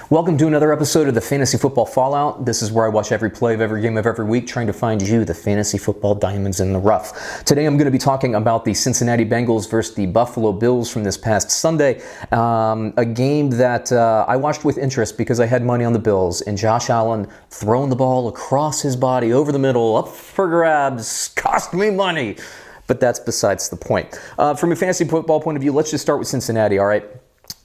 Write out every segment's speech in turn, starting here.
Welcome to another episode of the Fantasy Football Fallout. This is where I watch every play of every game of every week, trying to find you, the fantasy football diamonds in the rough. Today I'm going to be talking about the Cincinnati Bengals versus the Buffalo Bills from this past Sunday. A game that I watched with interest because I had money on the Bills, and Josh Allen throwing the ball across his body over the middle, up for grabs, cost me money. But that's besides the point. From a fantasy football point of view, let's just start with Cincinnati, all right?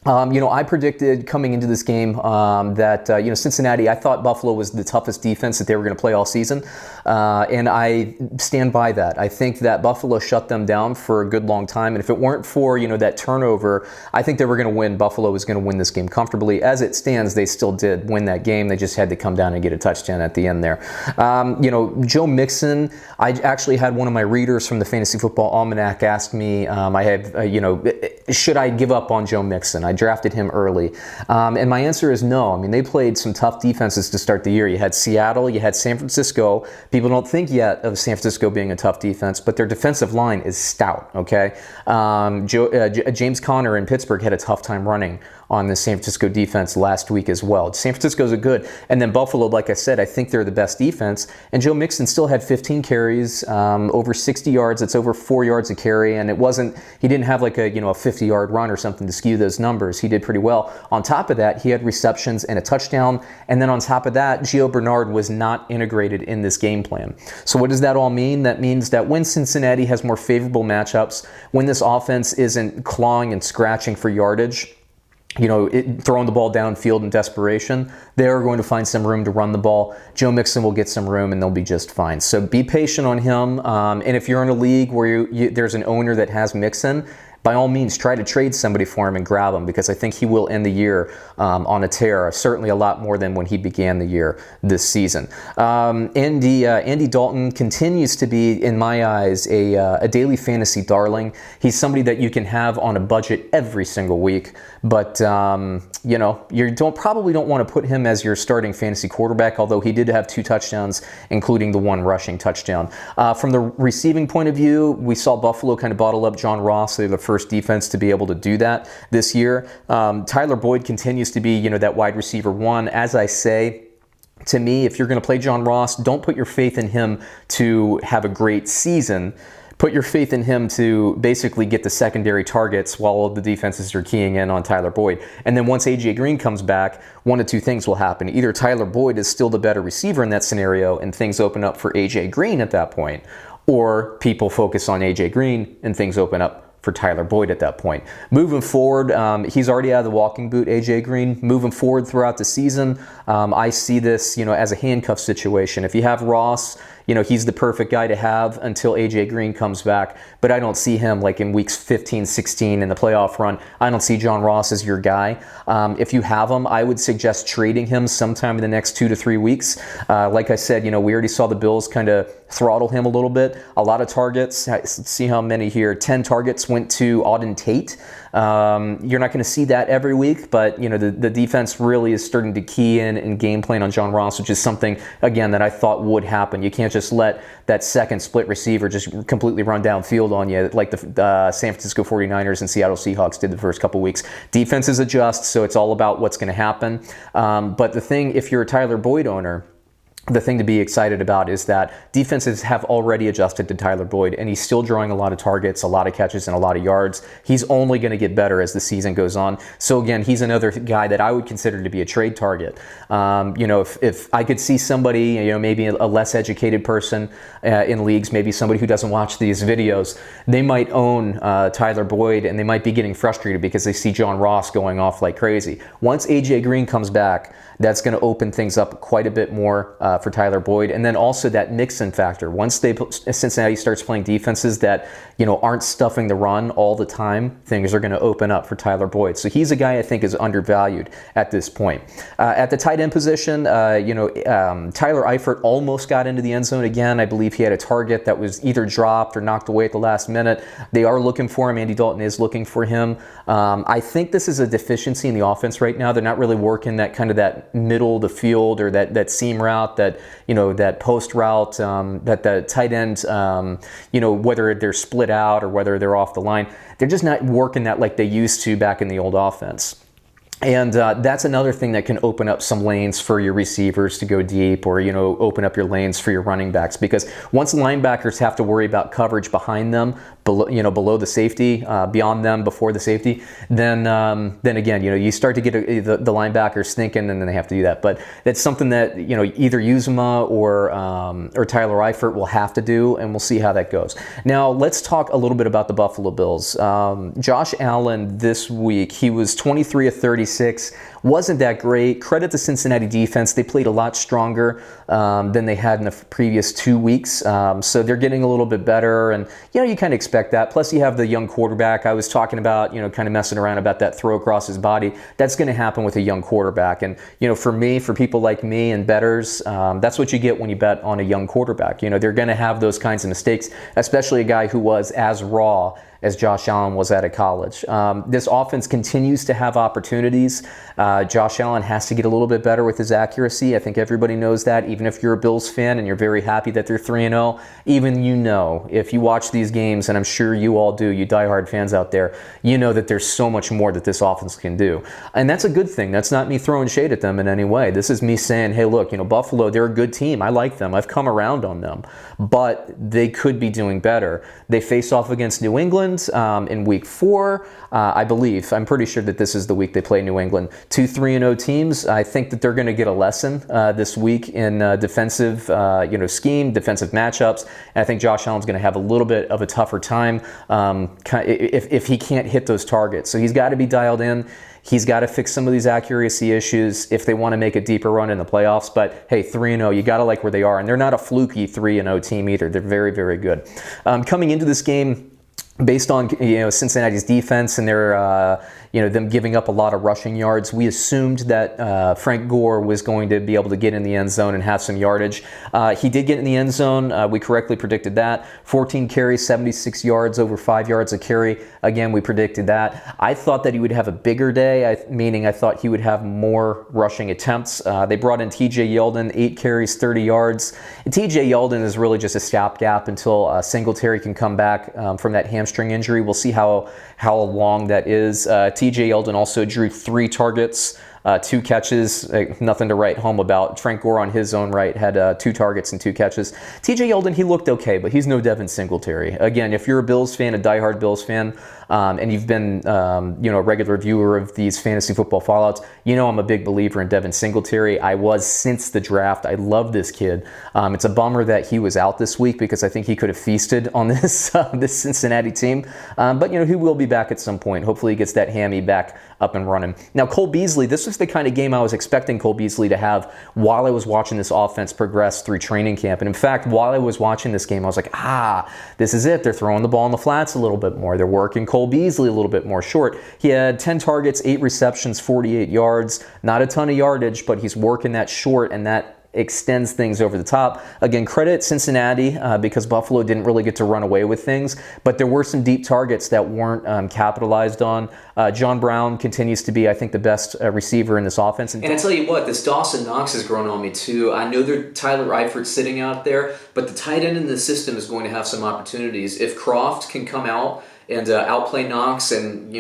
I predicted coming into this game that Cincinnati, I thought Buffalo was the toughest defense that they were going to play all season, and I stand by that. I think that Buffalo shut them down for a good long time, and if it weren't for, that turnover, I think they were going to win. Buffalo was going to win this game comfortably. As it stands, they still did win that game. They just had to come down and get a touchdown at the end there. Joe Mixon, I actually had one of my readers from the Fantasy Football Almanac ask me, should I give up on Joe Mixon? I drafted him early. And my answer is no. I mean, they played some tough defenses to start the year. You had Seattle, you had San Francisco. People don't think yet of San Francisco being a tough defense, but their defensive line is stout, okay? James Conner in Pittsburgh had a tough time running on the San Francisco defense last week as well. San Francisco's a good. And then Buffalo, like I said, I think they're the best defense. And Joe Mixon still had 15 carries, over 60 yards. That's over 4 yards a carry. And he didn't have like a 50-yard run or something to skew those numbers. He did pretty well. On top of that, he had receptions and a touchdown. And then on top of that, Gio Bernard was not integrated in this game plan. So what does that all mean? That means that when Cincinnati has more favorable matchups, when this offense isn't clawing and scratching for yardage, throwing the ball downfield in desperation, they are going to find some room to run the ball. Joe Mixon will get some room and they'll be just fine. So be patient on him. And if you're in a league where there's an owner that has Mixon, by all means, try to trade somebody for him and grab him, because I think he will end the year on a tear, certainly a lot more than when he began the year this season. Andy Dalton continues to be, in my eyes, a daily fantasy darling. He's somebody that you can have on a budget every single week, but you probably don't want to put him as your starting fantasy quarterback, although he did have 2 touchdowns, including the 1 rushing touchdown. From the receiving point of view, we saw Buffalo kind of bottle up John Ross. They're the first defense to be able to do that this year. Tyler Boyd continues to be, that wide receiver 1. As I say, to me, if you're going to play John Ross, don't put your faith in him to have a great season. Put your faith in him to basically get the secondary targets while all of the defenses are keying in on Tyler Boyd. And then once A.J. Green comes back, one of 2 things will happen. Either Tyler Boyd is still the better receiver in that scenario and things open up for A.J. Green at that point, or people focus on A.J. Green and things open up for Tyler Boyd at that point. Moving forward, he's already out of the walking boot, A.J. Green. Moving forward throughout the season, I see this, as a handcuff situation. If you have Ross, he's the perfect guy to have until A.J. Green comes back. But I don't see him like in weeks 15, 16 in the playoff run. I don't see John Ross as your guy. If you have him, I would suggest trading him sometime in the next 2 to 3 weeks. Like I said, we already saw the Bills kind of throttle him a little bit. A lot of targets. Let's see how many here. 10 targets went to Auden Tate. You're not going to see that every week, but the defense really is starting to key in and game plan on John Ross, which is something, again, that I thought would happen. You can't just let that second split receiver just completely run downfield on you like the San Francisco 49ers and Seattle Seahawks did the first couple weeks. Defenses adjust, so it's all about what's going to happen. But the thing, if you're a Tyler Boyd owner, the thing to be excited about is that defenses have already adjusted to Tyler Boyd, and he's still drawing a lot of targets, a lot of catches, and a lot of yards. He's only going to get better as the season goes on. So again, he's another guy that I would consider to be a trade target. If I could see somebody, maybe a less educated person in leagues, maybe somebody who doesn't watch these videos, they might own Tyler Boyd, and they might be getting frustrated because they see John Ross going off like crazy. Once A.J. Green comes back, that's going to open things up quite a bit more for Tyler Boyd. And then also that Mixon factor. Once Cincinnati starts playing defenses that, aren't stuffing the run all the time, things are going to open up for Tyler Boyd. So he's a guy I think is undervalued at this point. At the tight end position, Tyler Eifert almost got into the end zone again. I believe he had a target that was either dropped or knocked away at the last minute. They are looking for him. Andy Dalton is looking for him. I think this is a deficiency in the offense right now. They're not really working that kind of that middle of the field or that seam route, that post route, that the tight ends, whether they're split out or whether they're off the line, they're just not working that like they used to back in the old offense. And that's another thing that can open up some lanes for your receivers to go deep, or, open up your lanes for your running backs. Because once linebackers have to worry about coverage behind them, below the safety, beyond them, before the safety, then again, you start to get the linebackers thinking, and then they have to do that. But that's something that, either Uzomah or Tyler Eifert will have to do, and we'll see how that goes. Now, let's talk a little bit about the Buffalo Bills. Josh Allen this week, he was 23 of 36. Wasn't that great. Credit the Cincinnati defense. They played a lot stronger than they had in the previous 2 weeks. So they're getting a little bit better, and you kind of expect that. Plus, you have the young quarterback. I was talking about, kind of messing around about that throw across his body. That's going to happen with a young quarterback. And, for people like me and bettors, that's what you get when you bet on a young quarterback. They're going to have those kinds of mistakes, especially a guy who was as raw as Josh Allen was out of college. This offense continues to have opportunities. Josh Allen has to get a little bit better with his accuracy. I think everybody knows that, even if you're a Bills fan and you're very happy that they're 3-0, even if you watch these games, and I'm sure you all do, you diehard fans out there, that there's so much more that this offense can do. And that's a good thing. That's not me throwing shade at them in any way. This is me saying, hey, look, Buffalo, they're a good team. I like them. I've come around on them. But they could be doing better. They face off against New England in week 4, I believe. I'm pretty sure that this is the week they play New England. 2 3-0 teams. I think that they're going to get a lesson this week in defensive, scheme, defensive matchups. And I think Josh Allen's going to have a little bit of a tougher time if he can't hit those targets. So he's got to be dialed in. He's got to fix some of these accuracy issues if they want to make a deeper run in the playoffs. But hey, 3-0, you got to like where they are. And they're not a fluky 3-0 team either. They're very, very good. Coming into this game, based on Cincinnati's defense and their them giving up a lot of rushing yards, we assumed that Frank Gore was going to be able to get in the end zone and have some yardage. He did get in the end zone. We correctly predicted that. 14 carries, 76 yards, over 5 yards a carry. Again, we predicted that. I thought that he would have a bigger day, meaning I thought he would have more rushing attempts. They brought in TJ Yeldon, 8 carries, 30 yards. TJ Yeldon is really just a stopgap until Singletary can come back from that hamstring injury. We'll see how long that is. TJ Yeldon also drew 3 targets, 2 catches, nothing to write home about. Frank Gore on his own right had 2 targets and 2 catches. TJ Yeldon, he looked okay, but he's no Devin Singletary. Again, if you're a Bills fan, a diehard Bills fan, and you've been a regular viewer of these fantasy football fallouts, I'm a big believer in Devin Singletary. I was since the draft. I love this kid. It's a bummer that he was out this week because I think he could have feasted on this this Cincinnati team. But he will be back at some point. Hopefully he gets that hammy back up and running. Now, Cole Beasley, this was the kind of game I was expecting Cole Beasley to have while I was watching this offense progress through training camp. And in fact, while I was watching this game, I was like, this is it. They're throwing the ball in the flats a little bit more. They're working Cole Beasley a little bit more short. He had 10 targets, 8 receptions, 48 yards. Not a ton of yardage, but he's working that short, and that extends things over the top. Again, credit Cincinnati because Buffalo didn't really get to run away with things, but there were some deep targets that weren't capitalized on. John Brown continues to be, I think, the best receiver in this offense. And I tell you what, this Dawson Knox has grown on me too. I know that Tyler Eifert's sitting out there, but the tight end in the system is going to have some opportunities. If Croft can come out and outplay Knox and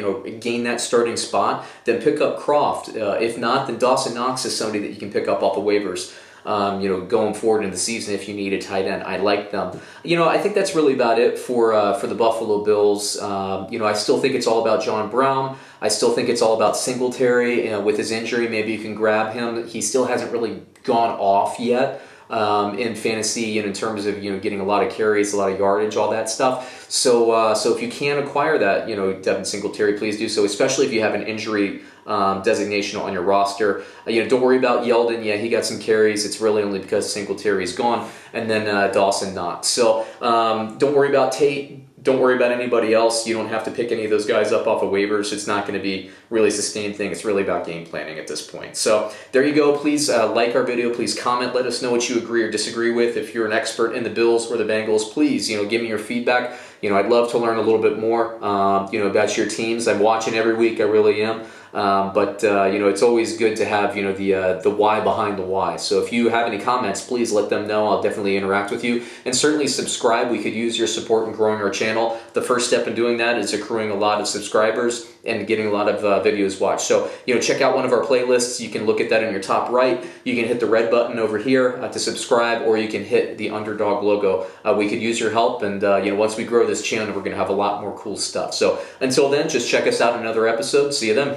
gain that starting spot, then pick up Croft. If not, then Dawson Knox is somebody that you can pick up off the waivers. Going forward in the season if you need a tight end. I like them. I think that's really about it for the Buffalo Bills. I still think it's all about John Brown. I still think it's all about Singletary. With his injury, maybe you can grab him. He still hasn't really gone off yet in fantasy, in terms of getting a lot of carries, a lot of yardage, all that stuff. So if you can acquire that, Devin Singletary, please do so, especially if you have an injury designation on your roster. Don't worry about Yeldon. Yeah, he got some carries. It's really only because Singletary's gone, and then Dawson not. So don't worry about Tate. Don't worry about anybody else. You don't have to pick any of those guys up off of waivers. It's not going to be really a sustained thing. It's really about game planning at this point. So there you go. Please like our video. Please comment. Let us know what you agree or disagree with. If you're an expert in the Bills or the Bengals, please give me your feedback. I'd love to learn a little bit more about your teams. I'm watching every week. I really am. But it's always good to have the why behind the why. So if you have any comments, please let them know. I'll definitely interact with you, and certainly subscribe. We could use your support in growing our channel. The first step in doing that is accruing a lot of subscribers and getting a lot of videos watched. So check out one of our playlists. You can look at that in your top right. You can hit the red button over here to subscribe, or you can hit the underdog logo. We could use your help, and once we grow this channel, we're going to have a lot more cool stuff. So until then, just check us out in another episode. See you then.